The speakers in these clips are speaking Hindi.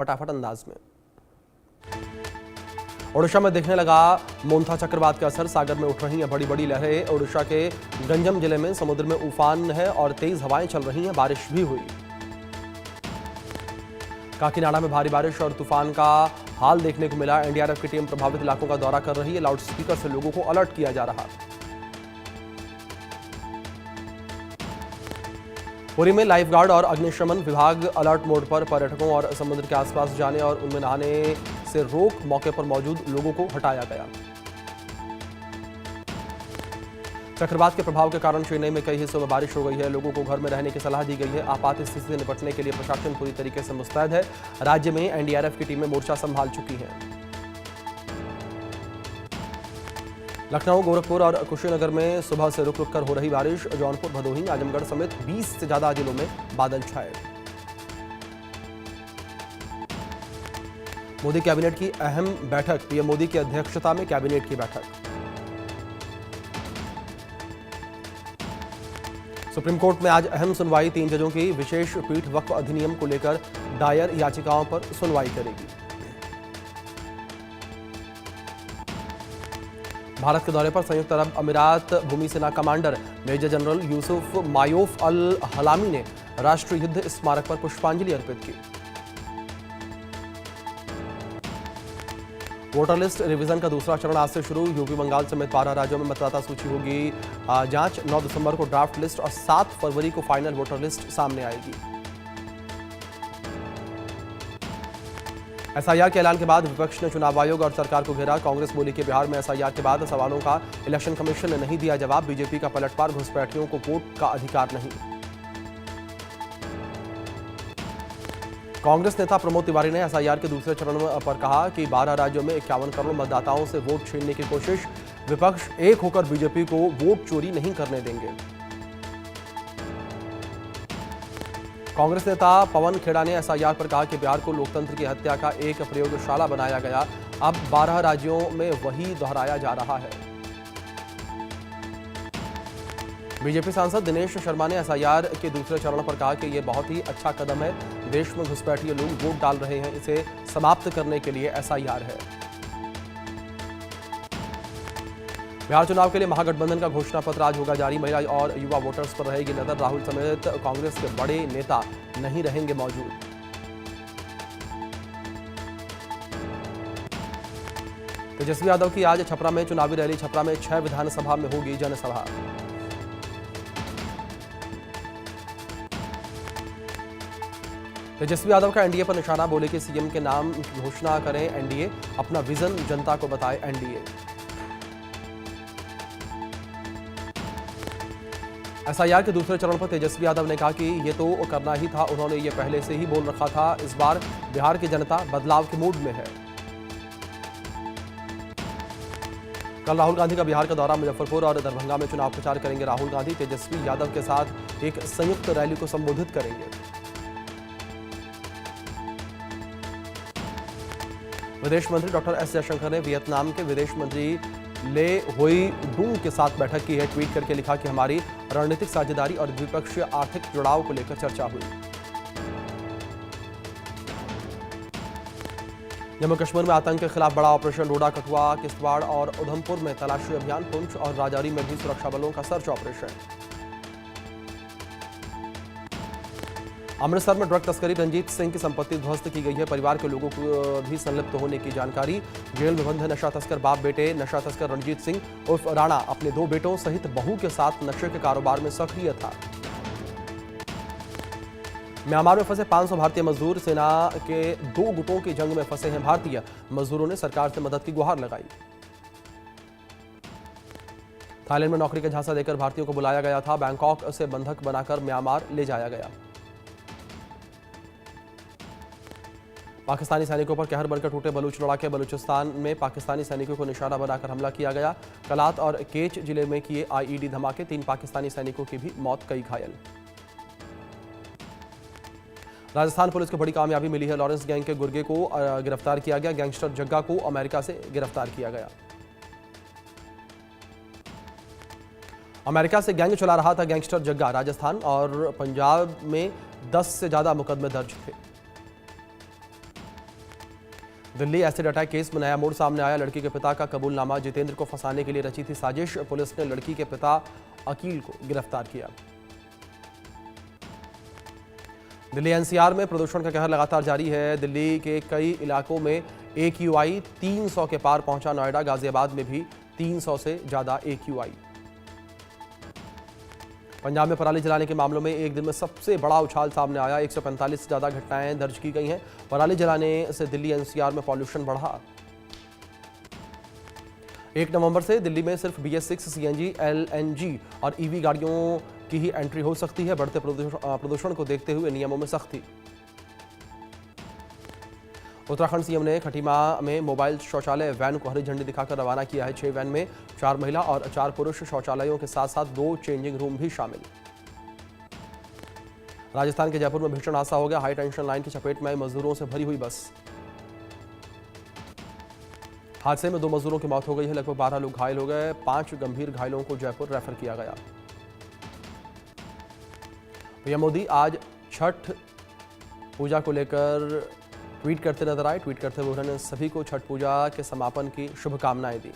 फटाफट अंदाज में। ओडिशा में दिखने लगा मोन्था चक्रवात का असर। सागर में उठ रही हैं बड़ी बड़ी लहरें। ओडिशा के गंजम जिले में समुद्र में उफान है और तेज हवाएं चल रही हैं। बारिश भी हुई। काकीनाडा में भारी बारिश और तूफान का हाल देखने को मिला। एनडीआरएफ की टीम प्रभावित इलाकों का दौरा कर रही है। लाउडस्पीकर से लोगों को अलर्ट किया जा रहा है। पुरी में लाइफ गार्ड और अग्निशमन विभाग अलर्ट मोड पर। पर्यटकों और समुद्र के आसपास जाने और उनमें नहाने से रोक। मौके पर मौजूद लोगों को हटाया गया। चक्रवात के प्रभाव के कारण चेन्नई में कई हिस्सों में बारिश हो गई है। लोगों को घर में रहने की सलाह दी गई है। आपात स्थिति से निपटने के लिए प्रशासन पूरी तरीके से मुस्तैद है। राज्य में एनडीआरएफ की टीमें मोर्चा संभाल चुकी हैं। लखनऊ, गोरखपुर और कुशीनगर में सुबह से रुक रुक कर हो रही बारिश। जौनपुर, भदोही, आजमगढ़ समेत 20 से ज्यादा जिलों में बादल छाए। मोदी कैबिनेट की अहम बैठक। पीएम मोदी की अध्यक्षता में कैबिनेट की बैठक। सुप्रीम कोर्ट में आज अहम सुनवाई। 3 जजों की विशेष पीठ वक्फ अधिनियम को लेकर दायर याचिकाओं पर सुनवाई करेगी। भारत के दौरे पर संयुक्त अरब अमीरात भूमि सेना कमांडर मेजर जनरल यूसुफ मायोफ अल हलामी ने राष्ट्रीय युद्ध स्मारक पर पुष्पांजलि अर्पित की। वोटर लिस्ट रिवीजन का दूसरा चरण आज से शुरू। यूपी, बंगाल समेत 12 राज्यों में मतदाता सूची होगी जांच। 9 दिसंबर को ड्राफ्ट लिस्ट और 7 फरवरी को फाइनल वोटर लिस्ट सामने आएगी। एसआईआर के ऐलान के बाद विपक्ष ने चुनाव आयोग और सरकार को घेरा। कांग्रेस बोली कि बिहार में एसआईआर के बाद सवालों का इलेक्शन कमीशन ने नहीं दिया जवाब। बीजेपी का पलटवार, घुसपैठियों को वोट का अधिकार नहीं। कांग्रेस नेता प्रमोद तिवारी ने एसआईआर के दूसरे चरण पर कहा कि 12 राज्यों में 51 करोड़ मतदाताओं से वोट छीनने की कोशिश। विपक्ष एक होकर बीजेपी को वोट चोरी नहीं करने देंगे। कांग्रेस नेता पवन खेड़ा ने एसआईआर पर कहा कि बिहार को लोकतंत्र की हत्या का एक प्रयोगशाला बनाया गया। अब 12 राज्यों में वही दोहराया जा रहा है। बीजेपी सांसद दिनेश शर्मा ने एसआईआर के दूसरे चरण पर कहा कि यह बहुत ही अच्छा कदम है। देश में घुसपैठिए लोग वोट डाल रहे हैं, इसे समाप्त करने के लिए एसआईआर है। बिहार चुनाव के लिए महागठबंधन का घोषणा पत्र आज होगा जारी। महिला और युवा वोटर्स पर रहेगी नजर। राहुल समेत कांग्रेस के बड़े नेता नहीं रहेंगे मौजूद। तेजस्वी यादव की आज छपरा में चुनावी रैली। छपरा में 6 विधानसभा में होगी जनसभा। तेजस्वी यादव का एनडीए पर निशाना। बोले कि सीएम के नाम की घोषणा करें एनडीए। अपना विजन जनता को बताए एनडीए। एसआईआर के दूसरे चरण पर तेजस्वी यादव ने कहा कि ये तो करना ही था। उन्होंने ये पहले से ही बोल रखा था। इस बार बिहार की जनता बदलाव के मूड में है। कल राहुल गांधी का बिहार का दौरा। मुजफ्फरपुर और दरभंगा में चुनाव प्रचार करेंगे राहुल गांधी। तेजस्वी यादव के साथ एक संयुक्त रैली को संबोधित करेंगे। विदेश मंत्री डॉक्टर एस जयशंकर ने वियतनाम के विदेश मंत्री ले होई डूंग के साथ बैठक की है। ट्वीट करके लिखा कि हमारी रणनीतिक साझेदारी और द्विपक्षीय आर्थिक जुड़ाव को लेकर चर्चा हुई। जम्मू कश्मीर में आतंक के खिलाफ बड़ा ऑपरेशन। डोडा, कठुआ, किश्तवाड़ और उधमपुर में तलाशी अभियान। पुंछ और राजौरी में भी सुरक्षा बलों का सर्च ऑपरेशन। अमृतसर में ड्रग तस्करी। रंजीत सिंह की संपत्ति ध्वस्त की गई है। परिवार के लोगों को भी संलिप्त होने की जानकारी। जेल में बंद है नशा तस्कर बाप बेटे। नशा तस्कर रणजीत सिंह उर्फ राणा अपने 2 बेटों सहित बहू के साथ नशे के कारोबार में सक्रिय था। म्यांमार में फंसे 500 भारतीय मजदूर। सेना के 2 गुटों की जंग में फंसे हैं भारतीय। मजदूरों ने सरकार से मदद की गुहार लगाई। थाईलैंड में नौकरी का झांसा देकर भारतीयों को बुलाया गया था। बैंकॉक से बंधक बनाकर म्यांमार ले जाया गया। पाकिस्तानी सैनिकों पर कहर बनकर टूटे बलूच लड़ाके। बलूचिस्तान में पाकिस्तानी सैनिकों को निशाना बनाकर हमला किया गया। कलात और केच जिले में किए आईईडी धमाके। 3 पाकिस्तानी सैनिकों की भी मौत, कई घायल। राजस्थान पुलिस को बड़ी कामयाबी मिली है। लॉरेंस गैंग के गुर्गे को गिरफ्तार किया गया। गैंगस्टर जग्गा को अमेरिका से गिरफ्तार किया गया। अमेरिका से गैंग चला रहा था गैंगस्टर जग्गा। राजस्थान और पंजाब में 10 से ज्यादा मुकदमे दर्ज थे। दिल्ली एसिड अटैक केस में नया मोड़ सामने आया। लड़की के पिता का कबूलनामा। जितेंद्र को फंसाने के लिए रची थी साजिश। पुलिस ने लड़की के पिता अकील को गिरफ्तार किया। दिल्ली एनसीआर में प्रदूषण का कहर लगातार जारी है। दिल्ली के कई इलाकों में AQI 300 के पार पहुंचा। नोएडा, गाजियाबाद में भी 300 से ज्यादा AQI। पंजाब में पराली जलाने के मामलों में एक दिन में सबसे बड़ा उछाल सामने आया। 145 से ज्यादा घटनाएं दर्ज की गई हैं। पराली जलाने से दिल्ली एनसीआर में पॉल्यूशन बढ़ा। 1 नवंबर से दिल्ली में सिर्फ BS6, CNG, LNG और EV गाड़ियों की ही एंट्री हो सकती है। बढ़ते प्रदूषण को देखते हुए नियमों में सख्ती। उत्तराखंड सीएम ने खटीमा में मोबाइल शौचालय वैन को हरी झंडी दिखाकर रवाना किया है। 6 वैन में 4 महिला और 4 पुरुष शौचालयों के साथ साथ 2 चेंजिंग रूम भी शामिल। राजस्थान के जयपुर में भीषण हादसा हो गया। हाई टेंशन लाइन की चपेट में आई मजदूरों से भरी हुई बस। हादसे में 2 मजदूरों की मौत हो गई है। लगभग 12 लोग घायल हो गए। 5 गंभीर घायलों को जयपुर रेफर किया गया। पीएम मोदी आज छठ पूजा को लेकर ट्वीट करते नजर आए। ट्वीट करते हुए उन्होंने सभी को छठ पूजा के समापन की शुभकामनाएं दी।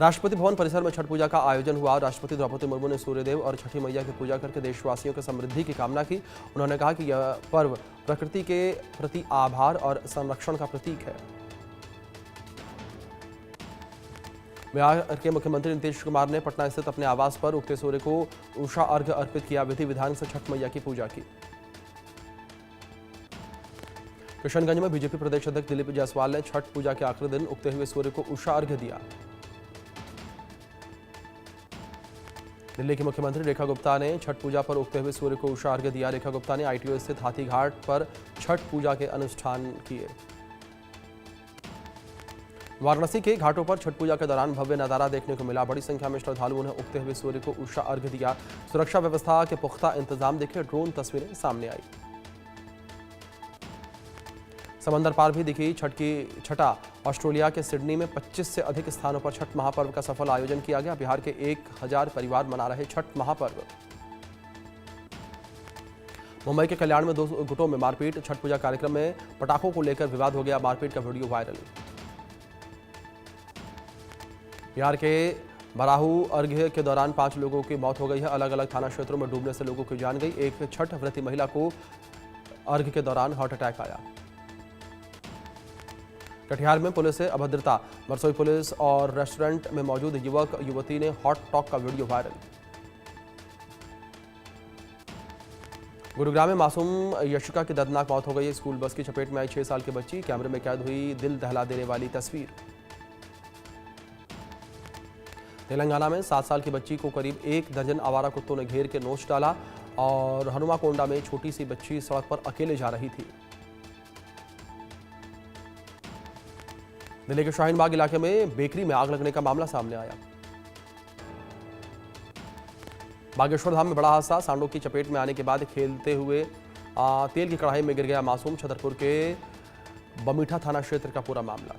राष्ट्रपति भवन परिसर में छठ पूजा का आयोजन हुआ। राष्ट्रपति द्रौपदी मुर्मू ने सूर्यदेव और छठी मैया की पूजा करके देशवासियों की समृद्धि की कामना की। उन्होंने कहा कि यह पर्व प्रकृति के प्रति आभार और संरक्षण का प्रतीक है। बिहार के मुख्यमंत्री नीतीश कुमार ने पटना स्थित अपने आवास पर उगते सूर्य को उषा अर्घ्य अर्पित किया। विधि विधान से छठ मैया की पूजा की। किशनगंज में बीजेपी प्रदेश अध्यक्ष दिलीप जायसवाल ने छठ पूजा के आखिरी दिन उगते हुए सूर्य को उषा अर्घ्य दिया। दिल्ली की मुख्यमंत्री रेखा गुप्ता ने छठ पूजा पर उगते हुए सूर्य को उषा अर्घ्य दिया। रेखा गुप्ता ने ITO स्थित हाथी घाट पर छठ पूजा के अनुष्ठान किए। वाराणसी के घाटों पर छठ पूजा के दौरान भव्य नजारा देखने को मिला। बड़ी संख्या में श्रद्धालुओं ने उगते हुए सूर्य को उषा अर्घ्य दिया। सुरक्षा व्यवस्था के पुख्ता इंतजाम देखे ड्रोन तस्वीरें सामने आई। समंदर पार भी दिखी छठ की छठा। ऑस्ट्रेलिया के सिडनी में 25 से अधिक स्थानों पर छठ महापर्व का सफल आयोजन किया गया। बिहार के 1000 परिवार मना रहे छठ महापर्व। मुंबई के कल्याण में 2 गुटों में मारपीट। छठ पूजा कार्यक्रम में पटाखों को लेकर विवाद हो गया। मारपीट का वीडियो वायरल। बिहार के बराहू अर्घ्य के दौरान 5 लोगों की मौत हो गई है। अलग अलग थाना क्षेत्रों में डूबने से लोगों की जान गई। एक छठ व्रती महिला को अर्घ्य के दौरान हार्ट अटैक आया। कटिहार में पुलिस से अभद्रता। बरसोई पुलिस और रेस्टोरेंट में मौजूद युवक युवती ने हॉट टॉक का वीडियो वायरल। गुरुग्राम में मासूम यशिका की दर्दनाक मौत हो गई। स्कूल बस की चपेट में आई 6 साल की बच्ची। कैमरे में कैद हुई दिल दहला देने वाली तस्वीर। तेलंगाना में 7 साल की बच्ची को करीब 1 दर्जन आवारा कुत्तों ने घेर के नोच डाला। और हनुमाकोंडा में छोटी सी बच्ची सड़क पर अकेले जा रही थी। दिल्ली के शाहीन बाग इलाके में बेकरी में आग लगने का मामला सामने आया। बागेश्वर धाम में बड़ा हादसा। सांडों की चपेट में आने के बाद खेलते हुए तेल की कढ़ाई में गिर गया मासूम। छतरपुर के बमीठा थाना क्षेत्र का पूरा मामला।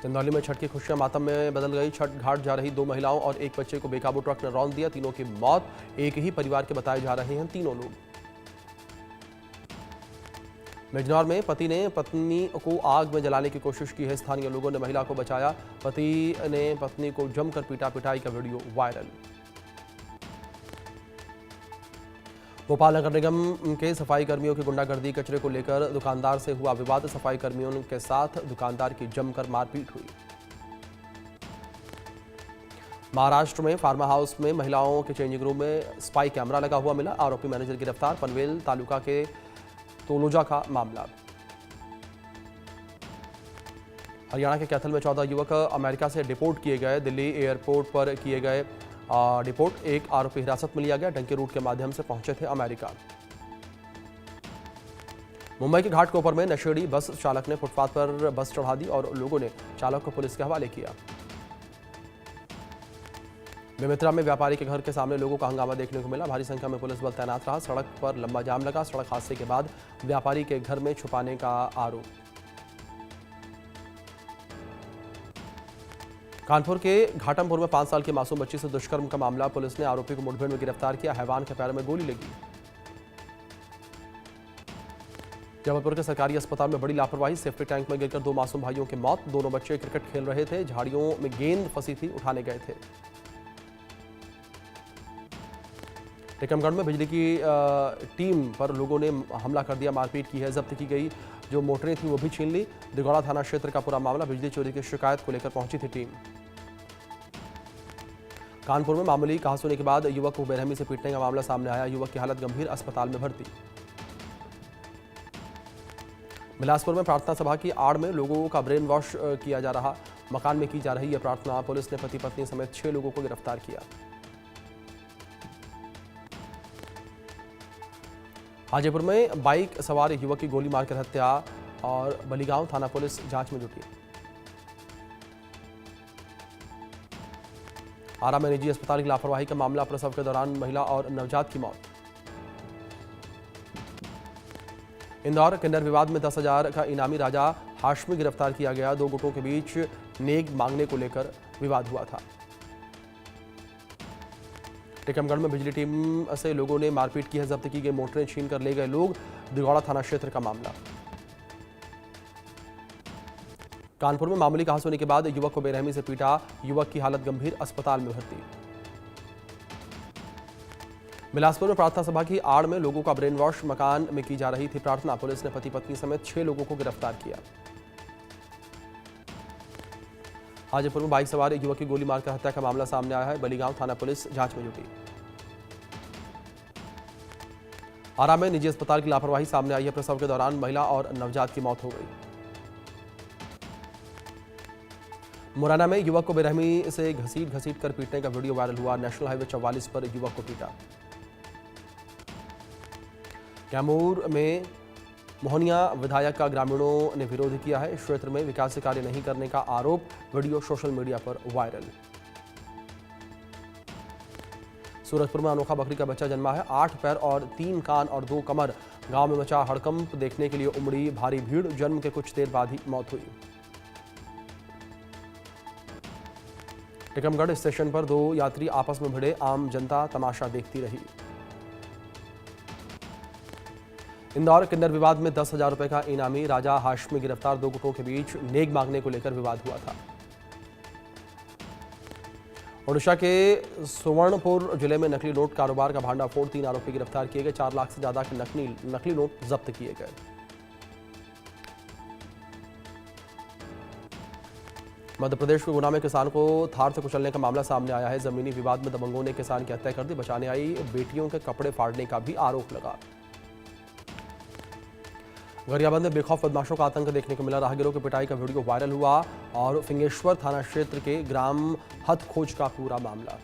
चंदौली में छठ की खुशियां मातम में बदल गई। छठ घाट जा रही 2 महिलाओं और एक बच्चे को बेकाबू ट्रक ने रौंद दिया। तीनों की मौत। एक ही परिवार के बताए जा रहे हैं तीनों लोग। बिजनौर में पति ने पत्नी को आग में जलाने की कोशिश की है। स्थानीय लोगों ने महिला को बचाया। पति ने पत्नी को जमकर पीटा। पिटाई का वीडियो वायरल। भोपाल नगर निगम के सफाई कर्मियों की गुंडागर्दी। कचरे को लेकर दुकानदार से हुआ विवाद। सफाई कर्मियों के साथ दुकानदार की जमकर मारपीट हुई। महाराष्ट्र में फार्मा हाउस में महिलाओं के चेंजिंग रूम में स्पाई कैमरा लगा हुआ मिला। आरोपी मैनेजर गिरफ्तार। पनवेल तालुका के तोलोजा का मामला। हरियाणा के कैथल में 14 युवक अमेरिका से डिपोर्ट किए गए। दिल्ली एयरपोर्ट पर किए गए डिपोर्ट। एक आरोपी हिरासत में लिया गया। डंकी रूट के माध्यम से पहुंचे थे अमेरिका। मुंबई के घाटकोपर में नशेड़ी बस चालक ने फुटपाथ पर बस चढ़ा दी और लोगों ने चालक को पुलिस के हवाले किया। बेमित्रा में व्यापारी के घर के सामने लोगों का हंगामा देखने को मिला। भारी संख्या में पुलिस बल तैनात रहा। सड़क पर लंबा जाम लगा। सड़क हादसे के बाद व्यापारी के घर में छुपाने का आरोप। कानपुर के घाटमपुर में 5 साल की मासूम बच्ची से दुष्कर्म का मामला। पुलिस ने आरोपी को मुठभेड़ में गिरफ्तार किया। हैवान के पैर में गोली लगी। जबलपुर के सरकारी अस्पताल में बड़ी लापरवाही, सेफ्टी टैंक में गिरकर 2 मासूम भाइयों की मौत। दोनों बच्चे क्रिकेट खेल रहे थे, झाड़ियों में गेंद फंसी थी, उठाने गए थे। टीकमगढ़ में बिजली की टीम पर लोगों ने हमला कर दिया, मारपीट की है, जब्त की गई जो मोटरें थी वो भी छीन ली। दिगौड़ा थाना क्षेत्र का पूरा मामला, बिजली चोरी की शिकायत को लेकर पहुंची थी टीम। कानपुर में मामूली कहासुनी के बाद युवक को बेरहमी से पीटने का मामला सामने आया, युवक की हालत गंभीर, अस्पताल में भर्ती। बिलासपुर में प्रार्थना सभा की आड़ में लोगों का ब्रेन वॉश किया जा रहा, मकान में की जा रही है प्रार्थना। पुलिस ने पति पत्नी समेत 6 लोगों को गिरफ्तार किया। हाजीपुर में बाइक सवार युवक की गोली मारकर हत्या और बलीगांव थाना पुलिस जांच में जुटी। आरा में निजी अस्पताल की लापरवाही का मामला, प्रसव के दौरान महिला और नवजात की मौत। इंदौर किन्नर विवाद में 10,000 का इनामी राजा हाशमी गिरफ्तार किया गया। 2 गुटों के बीच नेग मांगने को लेकर विवाद हुआ था। टीकमगढ़ में बिजली टीम से लोगों ने मारपीट की है, जब्त की गई मोटरें छीन कर ले गए लोग। दिगौड़ा थाना क्षेत्र का मामला। कानपुर में मामूली कहासुनी के बाद युवक को बेरहमी से पीटा, युवक की हालत गंभीर, अस्पताल में भर्ती। बिलासपुर में प्रार्थना सभा की आड़ में लोगों का ब्रेन वॉश, मकान में की जा रही थी प्रार्थना। पुलिस ने पति पत्नी समेत 6 लोगों को गिरफ्तार किया। हाजीपुर में बाइक सवार युवक की गोली मारकर हत्या का मामला सामने आया है, बलीगांव थाना पुलिस जांच में जुटी। आरा में निजी अस्पताल की लापरवाही सामने आई है, प्रसव के दौरान महिला और नवजात की मौत हो गई। मुरैना में युवक को बेरहमी से घसीट कर पीटने का वीडियो वायरल हुआ। नेशनल हाईवे 44 पर युवक को पीटा। कैमूर में मोहनिया विधायक का ग्रामीणों ने विरोध किया है। इस क्षेत्र में विकास कार्य नहीं करने का आरोप, वीडियो सोशल मीडिया पर वायरल। सूरजपुर में अनोखा बकरी का बच्चा जन्मा है, 8 पैर और 3 कान और 2 कमर। गांव में मचा हड़कंप, देखने के लिए उमड़ी भारी भीड़। जन्म के कुछ देर बाद ही मौत हुई। टीकमगढ़ स्टेशन पर 2 यात्री आपस में भिड़े, आम जनता तमाशा देखती रही। इंदौर किन्नर विवाद में 10,000 रुपए का इनामी राजा हाशमी गिरफ्तार। 2 गुटों के बीच नेग मांगने को लेकर विवाद हुआ था। ओडिशा के सुवर्णपुर जिले में नकली नोट कारोबार का भांडाफोड़, 3 आरोपी गिरफ्तार किए गए। 4 लाख से ज्यादा के नकली नोट जब्त किए गए। मध्य प्रदेश के गुना में किसान को थार से कुचलने का मामला सामने आया है। जमीनी विवाद में दबंगों ने किसान की हत्या कर दी। बचाने आई बेटियों के कपड़े फाड़ने का भी आरोप लगा। गरियाबंद में बेखौफ बदमाशों का आतंक देखने को मिला। राहगीरों की पिटाई का वीडियो वायरल हुआ और फिंगेश्वर थाना क्षेत्र के ग्राम हथखोज का पूरा मामला।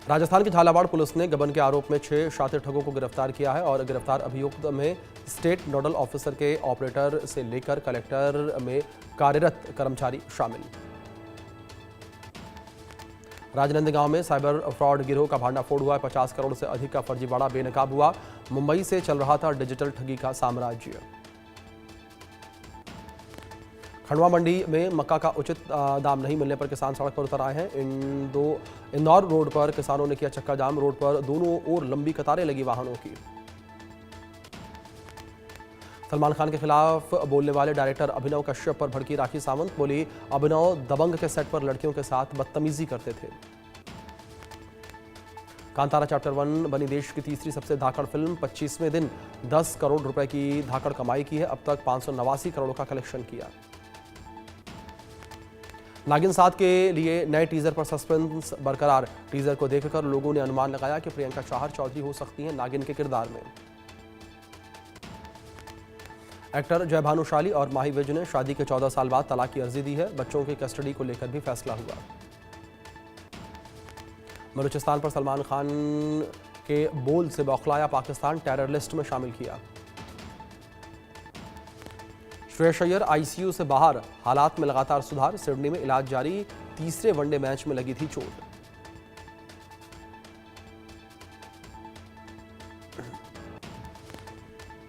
राजस्थान की झालावाड़ पुलिस ने गबन के आरोप में 6 शातिर ठगों को गिरफ्तार किया है और गिरफ्तार अभियुक्त में स्टेट नोडल ऑफिसर के ऑपरेटर से लेकर कलेक्टर में कार्यरत कर्मचारी शामिल। राजनंदगांव में साइबर फ्रॉड गिरोह का भांडाफोड़ हुआ है। 50 करोड़ से अधिक का फर्जीवाड़ा बेनकाब हुआ। मुंबई से चल रहा था डिजिटल ठगी का साम्राज्य। खंडवा मंडी में मक्का का उचित दाम नहीं मिलने पर किसान सड़क पर उतर आए हैं। इंदौर रोड पर किसानों ने किया चक्का जाम। रोड पर दोनों ओर लंबी कतारें लगी वाहनों की। सलमान खान के खिलाफ बोलने वाले डायरेक्टर अभिनव कश्यप पर भड़की राखी सावंत। बोली, अभिनव दबंग के सेट पर लड़कियों के साथ बदतमीजी करते थे। कांतारा चैप्टर 1 बनी देश की तीसरी सबसे धाकड़ फिल्म। 25वें दिन 10 करोड़ रुपए की धाकड़ कमाई की है। अब तक 589 करोड़ का कलेक्शन किया। नागिन 7 के लिए नए टीजर पर सस्पेंस बरकरार। टीजर को देखकर लोगों ने अनुमान लगाया कि प्रियंका चाहर चौधरी हो सकती हैं नागिन के किरदार में। एक्टर जय भानुशाली और माही विज ने शादी के 14 साल बाद तलाक की अर्जी दी है। बच्चों की कस्टडी को लेकर भी फैसला हुआ। बलूचिस्तान पर सलमान खान के बोल से बौखलाया पाकिस्तान, टेरर लिस्ट में शामिल किया। श्रेयस अय्यर आईसीयू से बाहर, हालात में लगातार सुधार। सिडनी में इलाज जारी, तीसरे वनडे मैच में लगी थी चोट।